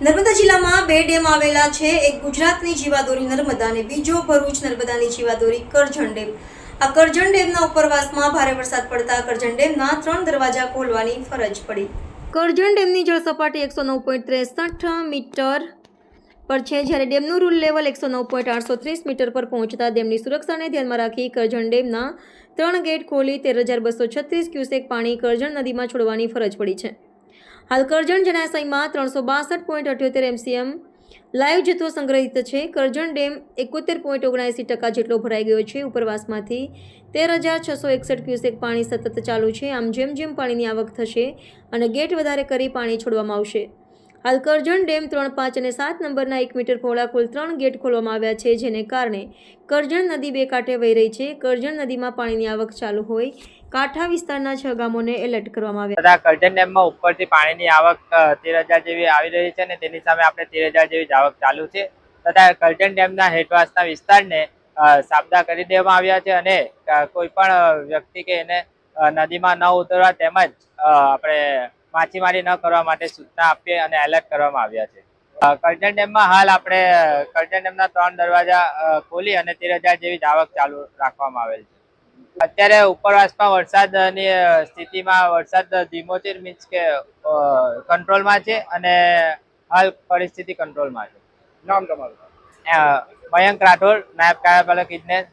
નર્મદા જિલ્લામાં બે ડેમ આવેલા છે. એક ગુજરાતની જીવાદોરી નર્મદા અને બીજો ભરૂચ નર્મદાની જીવાદોરી કરજણ ડેમ. આ કરજણ ડેમના ઉપરવાસમાં ભારે વરસાદ પડતા કરજણ ડેમના 3 દરવાજા ખોલવાની ફરજ પડી. કરજણ ડેમની જળ સપાટી 109.63 મીટર પર છે, જ્યારે ડેમનું રૂલ લેવલ 109.830 મીટર પર પહોંચતા ડેમની સુરક્ષાને ધ્યાનમાં રાખી કરજણ ડેમના 3 ગેટ ખોલી 13,236 ક્યુસેક પાણી કરજણ નદીમાં છોડવાની ફરજ પડી છે. હાલ કરજણ જળાશયમાં 362.78 MCM લાઈવ જથ્થો સંગ્રહિત છે. કરજણ ડેમ 71.79% જેટલો ભરાઈ ગયો છે. ઉપરવાસમાંથી 13,661 ક્યુસેક પાણી સતત ચાલુ છે. આમ જેમ જેમ પાણીની આવક થશે અને ગેટ વધારે કરી પાણી છોડવામાં આવશે. હાલ કરજણ ડેમ 3, 5 અને 7 નંબરના 1 મીટર પહોળા કુલ 3 ગેટ ખોલવામાં આવ્યા છે, જેને કારણે કરજણ નદી બે કાંઠે વહી રહી છે. કરજણ નદીમાં પાણીની આવક ચાલુ હોય કાંઠા વિસ્તારના 6 ગામોને એલર્ટ કરવામાં આવ્યા. કરજણ ડેમમાં ઉપરથી પાણીની આવક 13,000 જેવી આવી રહી છે અને તેની સામે આપણે 13,000 જેવી જ આવક ચાલુ છે. તથા કરજણ ડેમના હેઠવાસના વિસ્તારને સાબદા કરી દેવામાં આવ્યા છે અને કોઈ પણ વ્યક્તિ કે એને નદીમાં ન ઉતરવા તેમજ આપણે માછીમારી ન કરવા માટે સૂચના આપી અને એલર્ટ કરવામાં આવ્યા છે. કરજણ ડેમમાં હાલ આપણે કરજણ ડેમના 3 દરવાજા ખોલી અને 13,000 જેવી જ આવક ચાલુ રાખવામાં આવેલ છે. અત્યારે ઉપરવાસમાં વરસાદની સ્થિતિમાં વરસાદ ધીમો છે, મીન્સ કે કંટ્રોલમાં છે અને હાલ પરિસ્થિતિ કંટ્રોલમાં છે. નામ તમારું? મયંક રાઠોડ, નાયબ કાર્યપાલક ઇજનેર,